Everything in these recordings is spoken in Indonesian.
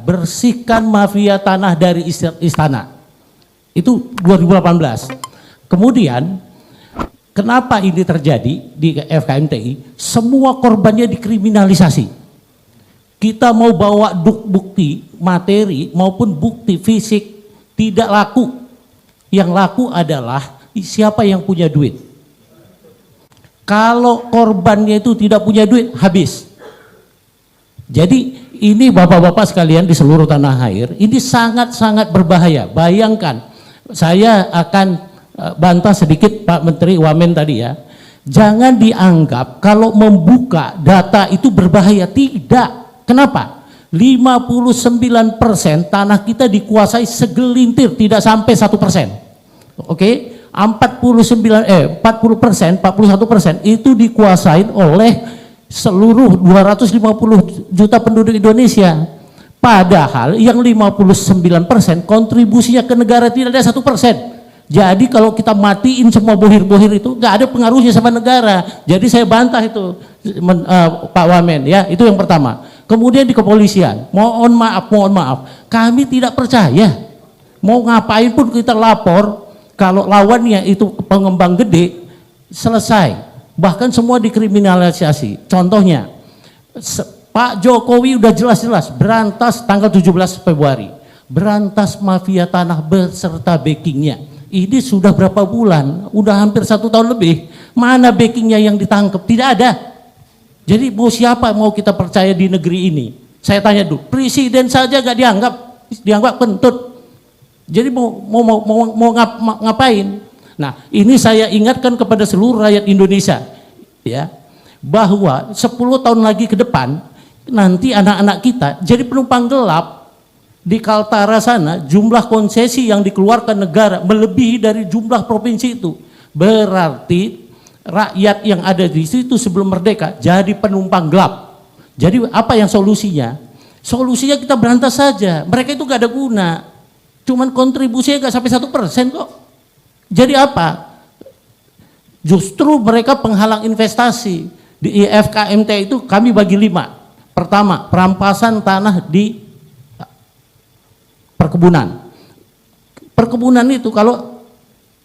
bersihkan mafia tanah dari istana. Itu 2018. Kemudian kenapa ini terjadi di FKMTI? Semua korbannya dikriminalisasi. Kita mau bawa bukti materi maupun bukti fisik tidak laku. Yang laku adalah siapa yang punya duit. Kalau korbannya itu tidak punya duit, habis. Jadi ini bapak-bapak sekalian di seluruh tanah air, ini sangat-sangat berbahaya. Bayangkan, saya akan bantah sedikit Pak Menteri Wamen tadi ya. Jangan dianggap kalau membuka data itu berbahaya. Tidak. Kenapa? 59% tanah kita dikuasai segelintir, tidak sampai 1%. Oke? 41% itu dikuasai oleh seluruh 250 juta penduduk Indonesia. Padahal yang 59% kontribusinya ke negara tidak ada 1%. Jadi kalau kita matiin semua bohir-bohir itu nggak ada pengaruhnya sama negara. Jadi saya bantah itu Pak Wamen ya, itu yang pertama. Kemudian di kepolisian, mohon maaf, kami tidak percaya. Mau ngapain pun kita lapor, kalau lawannya itu pengembang gede, selesai. Bahkan semua dikriminalisasi. Contohnya, Pak Jokowi udah jelas-jelas berantas tanggal 17 Februari. Berantas mafia tanah beserta backingnya. Ini sudah berapa bulan? Udah hampir 1 tahun lebih. Mana backingnya yang ditangkap? Tidak ada. Jadi mau siapa mau kita percaya di negeri ini? Saya tanya dulu, presiden saja gak dianggap kentut. Jadi mau ngapain? Nah, ini saya ingatkan kepada seluruh rakyat Indonesia, ya, bahwa 10 tahun lagi ke depan nanti anak-anak kita jadi penumpang gelap di Kaltara sana. Jumlah konsesi yang dikeluarkan negara melebihi dari jumlah provinsi itu. Berarti rakyat yang ada di situ sebelum merdeka jadi penumpang gelap. Jadi apa yang solusinya? Solusinya kita berantas saja. Mereka itu gak ada guna. Cuman kontribusinya gak sampai 1% kok. Jadi apa? Justru mereka penghalang investasi. Di FKMT itu kami bagi 5. Pertama, perampasan tanah di perkebunan. Perkebunan itu kalau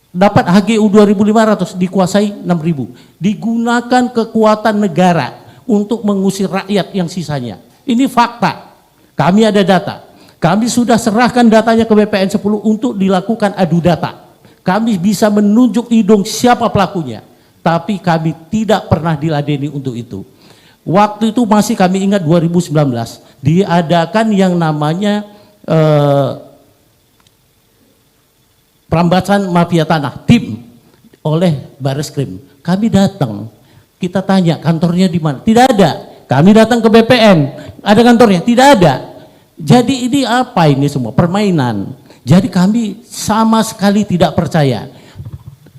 dapat HGU 2.500 dikuasai 6.000. Digunakan kekuatan negara untuk mengusir rakyat yang sisanya. Ini fakta. Kami ada data. Kami sudah serahkan datanya ke BPN 10 untuk dilakukan adu data. Kami bisa menunjuk hidung siapa pelakunya. Tapi kami tidak pernah diladeni untuk itu. Waktu itu masih kami ingat 2019 diadakan yang namanya perambasan mafia tanah tim oleh Bareskrim. Kami datang, kita tanya kantornya di mana? Tidak ada. Kami datang ke BPN, ada kantornya? Tidak ada. Jadi ini apa ini semua? Permainan. Jadi kami sama sekali tidak percaya.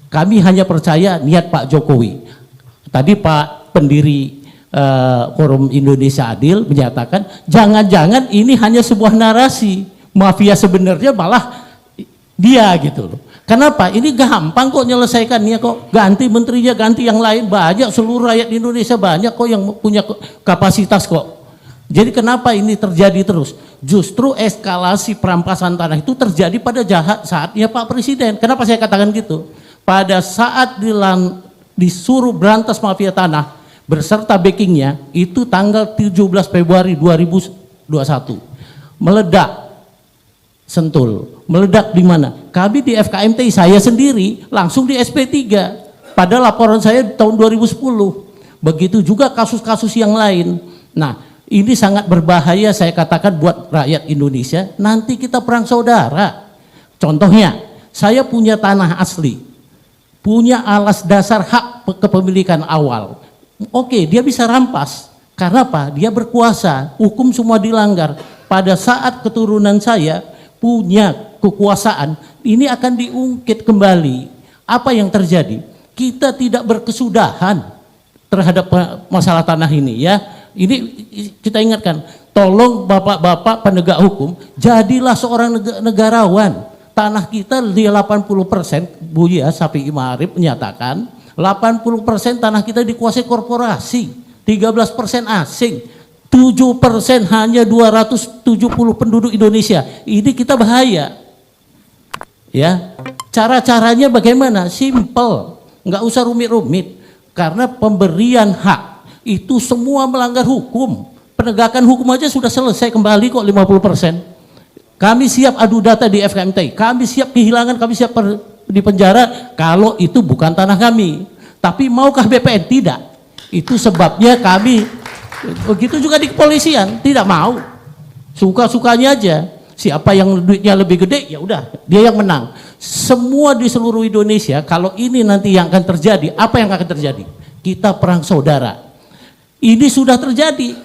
Kami hanya percaya niat Pak Jokowi. Tadi Pak pendiri Forum Indonesia Adil menyatakan jangan-jangan ini hanya sebuah narasi. Mafia sebenarnya malah dia gitu loh. Kenapa? Ini gampang kok nyelesaikannya kok. Ganti menterinya, ganti yang lain. Banyak, seluruh rakyat Indonesia banyak kok yang punya kapasitas kok. Jadi kenapa ini terjadi terus? Justru eskalasi perampasan tanah itu terjadi pada saatnya Pak Presiden. Kenapa saya katakan gitu? Pada saat disuruh berantas mafia tanah beserta backingnya itu tanggal 17 Februari 2021. Meledak Sentul. Meledak di mana? Kami di FKMTI, saya sendiri langsung di SP3 pada laporan saya tahun 2010. Begitu juga kasus-kasus yang lain. Nah, ini sangat berbahaya saya katakan buat rakyat Indonesia. Nanti kita perang saudara. Contohnya, saya punya tanah asli, punya alas dasar hak kepemilikan awal. Oke, dia bisa rampas. Karena apa? Dia berkuasa, hukum semua dilanggar. Pada saat keturunan saya punya kekuasaan, ini akan diungkit kembali. Apa yang terjadi? Kita tidak berkesudahan terhadap masalah tanah ini ya. Ini kita ingatkan, tolong bapak-bapak penegak hukum, jadilah seorang negarawan. Tanah kita di 80%, Buya Sapi Imarif menyatakan 80% tanah kita dikuasai korporasi, 13% asing. 7% hanya 270 penduduk Indonesia. Ini kita bahaya. Ya, cara-caranya bagaimana? Simple, nggak usah rumit-rumit. Karena pemberian hak itu semua melanggar hukum. Penegakan hukum aja sudah selesai kembali kok 50%. Kami siap adu data di FKMTI. Kami siap kehilangan, kami siap di penjara kalau itu bukan tanah kami. Tapi maukah BPN? Tidak. Itu sebabnya kami, begitu juga di kepolisian, tidak mau. Suka-sukanya aja. Siapa yang duitnya lebih gede, ya udah, dia yang menang. Semua di seluruh Indonesia, kalau ini nanti yang akan terjadi, apa yang akan terjadi? Kita perang saudara. Ini sudah terjadi,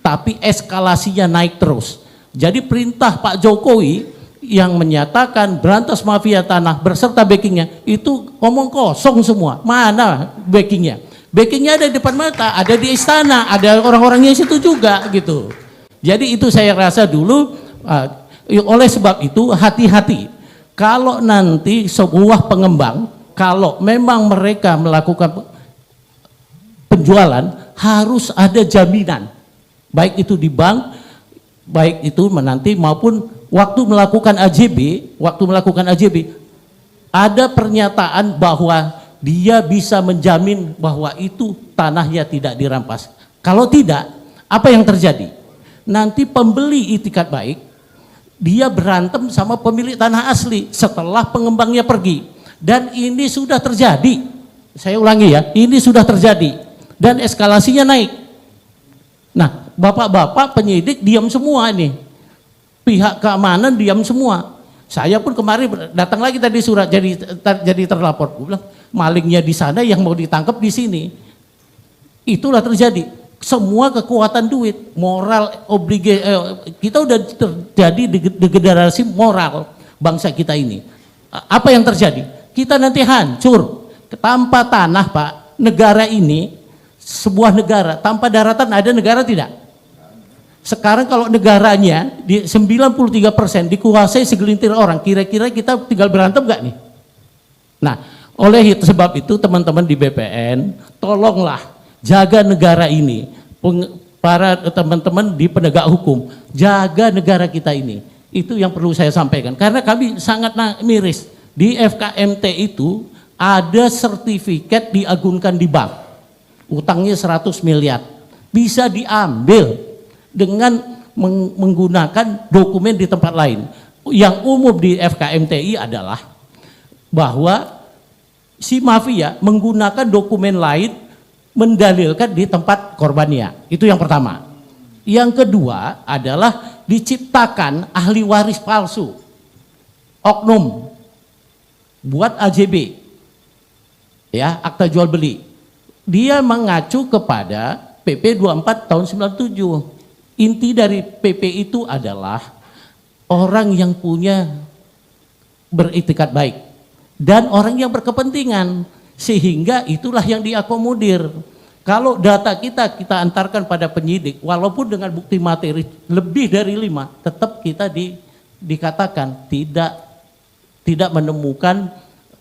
tapi eskalasinya naik terus. Jadi perintah Pak Jokowi yang menyatakan berantas mafia tanah berserta backingnya, itu omong kosong semua. Mana backingnya? Backingnya ada di depan mata, ada di istana, ada orang-orangnya situ juga gitu. Jadi itu saya rasa dulu, oleh sebab itu hati-hati. Kalau nanti sebuah pengembang, kalau memang mereka melakukan penjualan, harus ada jaminan. Baik itu di bank, baik itu nanti maupun waktu melakukan AJB, ada pernyataan bahwa dia bisa menjamin bahwa itu tanahnya tidak dirampas. Kalau tidak, apa yang terjadi? Nanti pembeli itikat baik, dia berantem sama pemilik tanah asli setelah pengembangnya pergi. Dan ini sudah terjadi. Saya ulangi ya, ini sudah terjadi. Dan eskalasinya naik. Nah, bapak-bapak penyidik diam semua nih. Pihak keamanan diam semua. Saya pun kemarin datang lagi tadi surat jadi terlapor. Gue bilang, malingnya di sana yang mau ditangkap di sini. Itulah terjadi. Semua kekuatan duit, moral, kita udah terjadi degradasi moral bangsa kita ini. Apa yang terjadi? Kita nanti hancur. Tanpa tanah, Pak, negara ini, sebuah negara, tanpa daratan ada negara tidak? Sekarang kalau negaranya di 93% dikuasai segelintir orang, kira-kira kita tinggal berantem gak nih? Nah, oleh sebab itu teman-teman di BPN, tolonglah jaga negara ini. Para teman-teman di penegak hukum, jaga negara kita ini. Itu yang perlu saya sampaikan. Karena kami sangat miris. Di FKMT itu ada sertifikat diagunkan di bank. Utangnya 100 miliar. Bisa diambil dengan menggunakan dokumen di tempat lain. Yang umum di FKMTI adalah bahwa si mafia menggunakan dokumen lain mendalilkan di tempat korbannya. Itu yang pertama. Yang kedua adalah diciptakan ahli waris palsu, oknum, buat AJB, ya, akta jual beli. Dia mengacu kepada PP 24 tahun 97. Inti dari PP itu adalah orang yang punya beritikat baik dan orang yang berkepentingan. Sehingga itulah yang diakomodir. Kalau data kita antarkan pada penyidik, walaupun dengan bukti materi lebih dari 5, tetap kita dikatakan tidak menemukan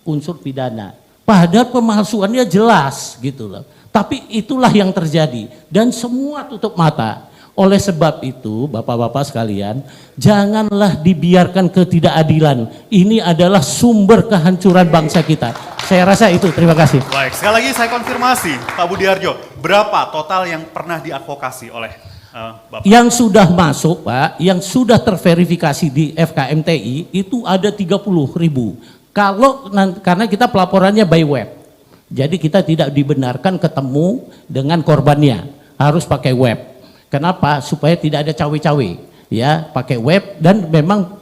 unsur pidana. Padahal pemalsuannya jelas gitu loh. Tapi itulah yang terjadi dan semua tutup mata. Oleh sebab itu, bapak-bapak sekalian, janganlah dibiarkan ketidakadilan. Ini adalah sumber kehancuran bangsa kita. Saya rasa itu, terima kasih. Baik, sekali lagi saya konfirmasi, Pak Budiarjo, berapa total yang pernah diadvokasi oleh Bapak? Yang sudah masuk, Pak, yang sudah terverifikasi di FKMTI, itu ada 30.000. Karena kita pelaporannya by web. Jadi kita tidak dibenarkan ketemu dengan korbannya, harus pakai web. Kenapa? Supaya tidak ada cawe-cawe, ya, pakai web dan memang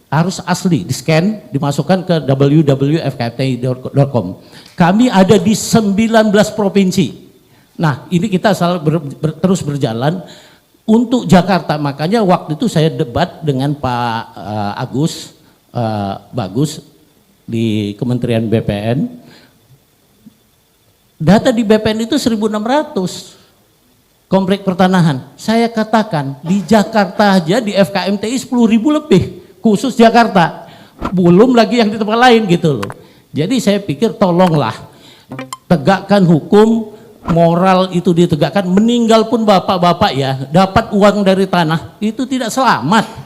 harus asli, di-scan, dimasukkan ke www.fkmti.com. Kami ada di 19 provinsi. Nah, ini kita terus berjalan untuk Jakarta. Makanya waktu itu saya debat dengan Pak Agus Bagus di Kementerian BPN. Data di BPN itu 1.600. Komplek pertanahan. Saya katakan di Jakarta aja di FKMTI 10.000 lebih, khusus Jakarta. Belum lagi yang di tempat lain gitu loh. Jadi saya pikir tolonglah tegakkan hukum, moral itu ditegakkan, meninggal pun bapak-bapak ya, dapat uang dari tanah, itu tidak selamat.